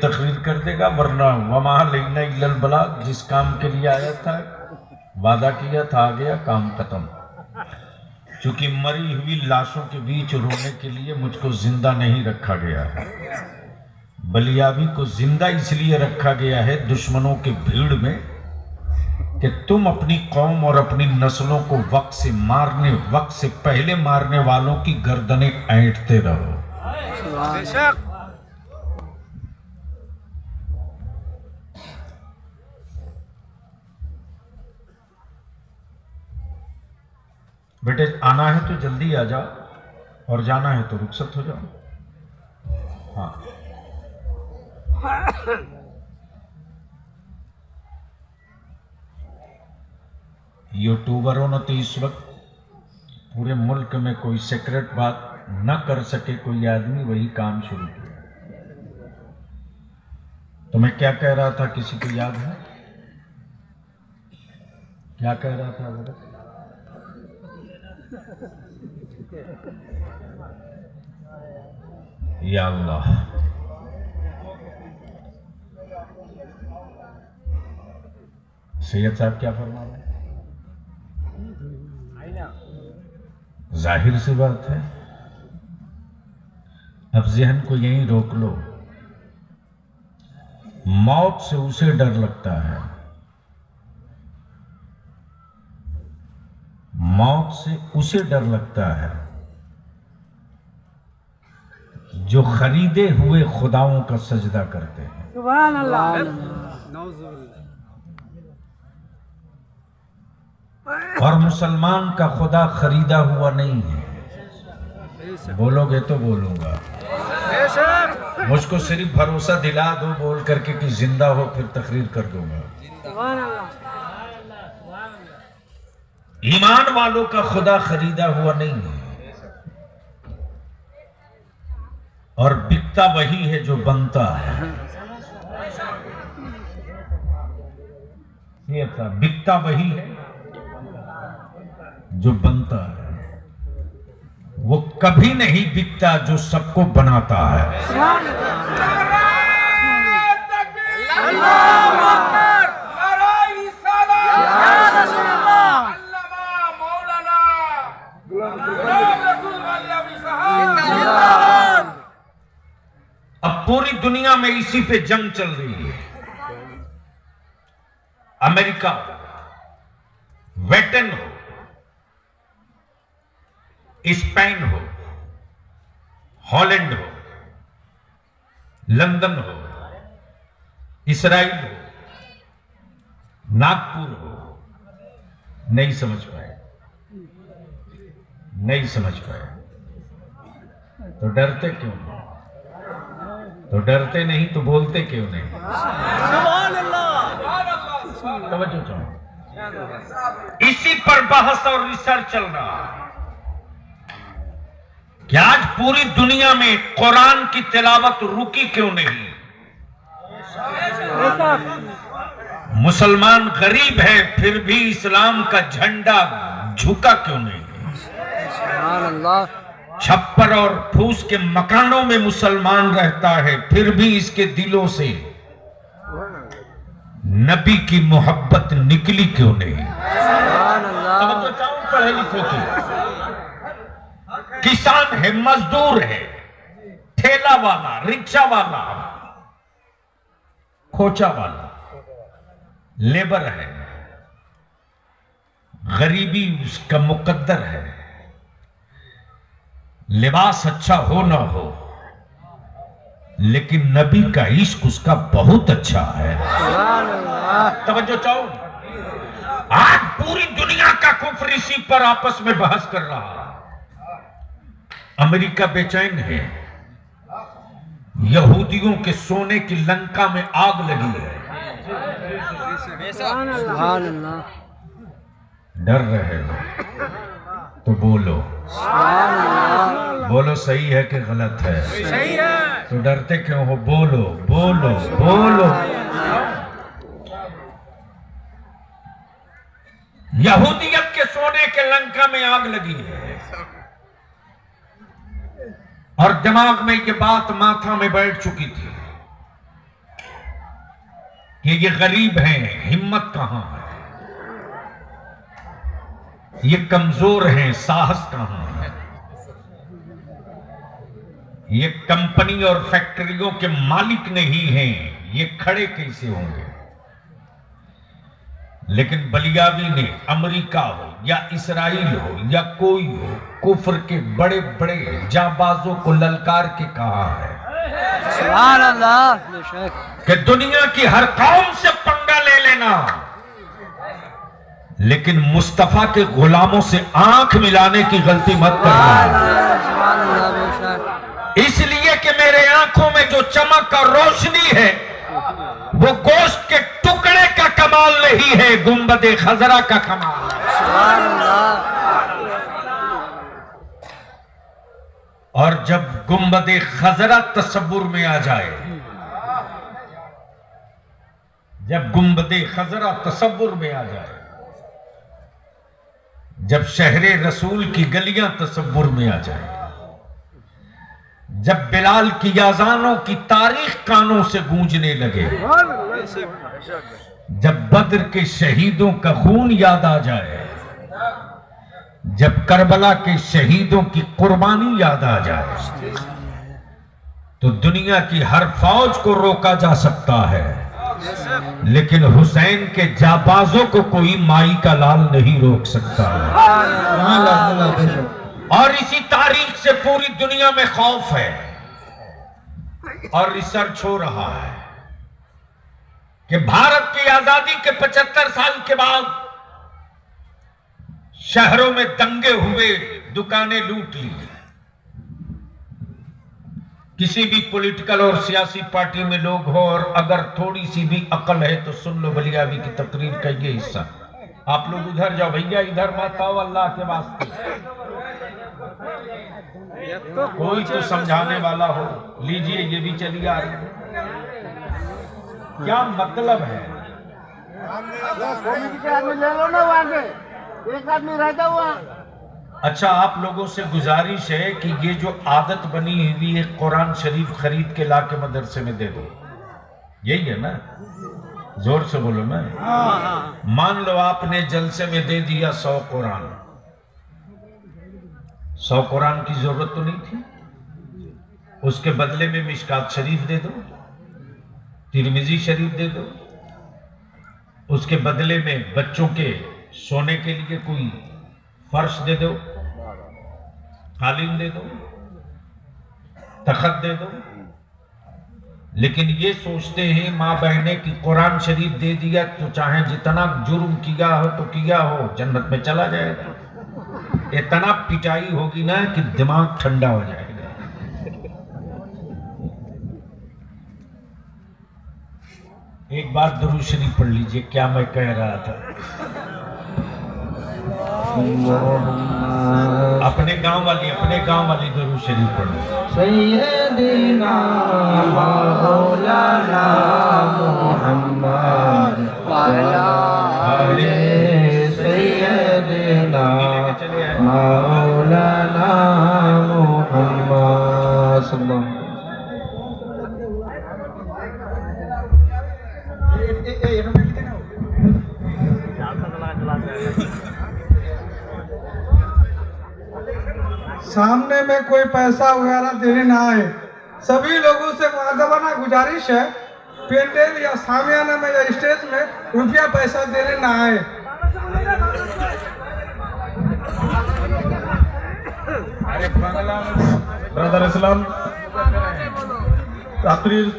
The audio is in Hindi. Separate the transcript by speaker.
Speaker 1: तकरीर कर देगा, वरना वमा लैना इल्लल बलाग, जिस काम के लिए आया था वादा किया था आ गया, काम खत्म। क्योंकि मरी हुई लाशों के बीच रोने के लिए मुझको जिंदा नहीं रखा गया है। बलियाबी को जिंदा इसलिए रखा गया है दुश्मनों के भीड़ में कि तुम अपनी कौम और अपनी नस्लों को वक्त से पहले मारने वालों की गर्दनें ऐंठते रहो। बेटे आना है तो जल्दी आ जाओ और जाना है तो रुखसत हो जाओ। हाँ यूट्यूबरों ने तो इस वक्त पूरे मुल्क में कोई सीक्रेट बात न कर सके कोई आदमी, वही काम शुरू किया। तो मैं क्या कह रहा था, किसी को याद है क्या कह रहा था? बोला या अल्लाह, सैयद साहब क्या फरमा रहे हैं? जाहिर सी बात है, अब जहन को यहीं रोक लो। मौत से उसे डर लगता है, मौत से उसे डर लगता है जो खरीदे हुए खुदाओं का सजदा करते हैं। सुभान अल्लाह। और मुसलमान का खुदा खरीदा हुआ नहीं है। बोलोगे तो बोलूंगा, मुझको सिर्फ भरोसा दिला दो बोल करके कि जिंदा हो, फिर तकरीर कर दूंगा। ईमान वालों का खुदा खरीदा हुआ नहीं है, और बिकता वही है जो बनता है। ये था, बिकता वही है जो बनता है, वो कभी नहीं बिकता जो सबको बनाता है। अब पूरी दुनिया में इसी पे जंग चल रही है। अमेरिका, वेटन हो, स्पेन हो, हॉलैंड हो, लंदन हो, इसराइल हो, नागपुर हो, नहीं समझ पाए, नहीं समझ पाए। तो डरते क्यों नहीं? तो डरते नहीं तो बोलते क्यों नहीं? तवज्जो चाहो। इसी पर बहस और रिसर्च चल रहा है कि आज पूरी दुनिया में कुरान की तिलावत रुकी क्यों नहीं? मुसलमान गरीब है फिर भी इस्लाम का झंडा झुका क्यों नहीं? छप्पर और फूस के मकानों में मुसलमान रहता है फिर भी इसके दिलों से नबी की मोहब्बत निकली क्यों नहीं? पढ़े लिखे की, किसान है, मजदूर है, ठेला वाला, रिक्शा वाला, खोचा वाला, लेबर है, गरीबी उसका मुकद्दर है। लिबास अच्छा हो ना हो, लेकिन नबी का इश्क उसका बहुत अच्छा है। तवज्जो चाहो। आज पूरी दुनिया का कुफ्र इसी पर आपस में बहस कर रहा है। अमेरिका बेचैन है, यहूदियों के सोने की लंका में आग लगी है। डर रहे हो तो बोलो, बोलो सही है कि गलत है? सही है। तो डरते क्यों हो? बोलो बोलो बोलो। यहूदियत के सोने के लंका में आग लगी है, और दिमाग में ये बात माथा में बैठ चुकी थी कि ये गरीब हैं, हिम्मत कहां है, ये कमजोर हैं, साहस कहां है, ये कंपनी और फैक्ट्रियों के मालिक नहीं हैं, ये खड़े कैसे होंगे। लेकिन बलियावी ने अमेरिका हो या इसराइल हो या कोई हो, कुफ्र के बड़े बड़े जाबाजों को ललकार के कहा है
Speaker 2: सुभान अल्लाह
Speaker 1: कि दुनिया की हर कौम से पंगा ले लेना, लेकिन मुस्तफा के गुलामों से आंख मिलाने की गलती मत करना। इसलिए कि मेरे आंखों में जो चमक और रोशनी है वो गोश्त के टुकड़े का कमाल नहीं है, गुंबदे खजरा का कमाल है। और जब गुंबदे खजरा तसव्वुर में आ जाए, जब गुंबदे खजरा तसव्वुर में आ जाए, जब शहरे रसूल की गलियां तसव्वुर में आ जाए, जब बिलाल की आजानों की तारीख कानों से गूंजने लगे, जब बद्र के शहीदों का खून याद आ जाए, जब करबला के शहीदों की कुर्बानी याद आ जाए, तो दुनिया की हर फौज को रोका जा सकता है, लेकिन हुसैन के जाबाजों को कोई माई का लाल नहीं रोक सकता। और इसी तारीख से पूरी दुनिया में खौफ है और रिसर्च हो रहा है कि भारत की आजादी के 75 साल के बाद शहरों में दंगे हुए, दुकानें लूट ली। किसी भी पॉलिटिकल और सियासी पार्टी में लोग हो और अगर थोड़ी सी भी अकल है तो सुन लो बलियावी की तकरीर का ये हिस्सा। आप लोग उधर जाओ भैया, इधर मत आओ, अल्लाह के वास्ते कोई तो समझाने वाला हो। लीजिए, ये भी चली आ रही है। क्या मतलब है?
Speaker 2: ले लो ना, वहां से एक आदमी रहता हुआ।
Speaker 1: अच्छा, आप लोगों से गुजारिश है कि ये जो आदत बनी हुई है कुरान शरीफ खरीद के ला के मदरसे में दे दो, यही है ना? जोर से बोलो ना। मान लो आपने जलसे में दे दिया 100 कुरान, 100 कुरान की जरूरत तो नहीं थी, उसके बदले में मिशकात शरीफ दे दो, तिरमिजी शरीफ दे दो, उसके बदले में बच्चों के सोने के लिए कोई फर्श दे दो, कालीन दे दो, तखत दे दो। लेकिन ये सोचते हैं माँ बहने की कुरान शरीफ दे दिया तो चाहे जितना जुर्म किया हो तो किया हो, जन्नत में चला जाएगा। इतना पिटाई होगी ना कि दिमाग ठंडा हो जाएगा। एक बार दुरूद शरीफ पढ़ लीजिए, क्या मैं कह रहा था। अपने गांव वाली दुरूद शरीफ पढ़ो।
Speaker 2: सैयदना मौलाना मुहम्मद वाला आले सैयदना मौलाना मुहम्मद सल्लल्लाहु।
Speaker 3: सामने में कोई पैसा वगैरह देने ना आए। सभी लोगों से मुआज़बाना गुजारिश है, पेंडेल या सामियाना में या स्टेज में रुपया पैसा देने ना आए।
Speaker 4: ब्रदर इस्लाम तकरीर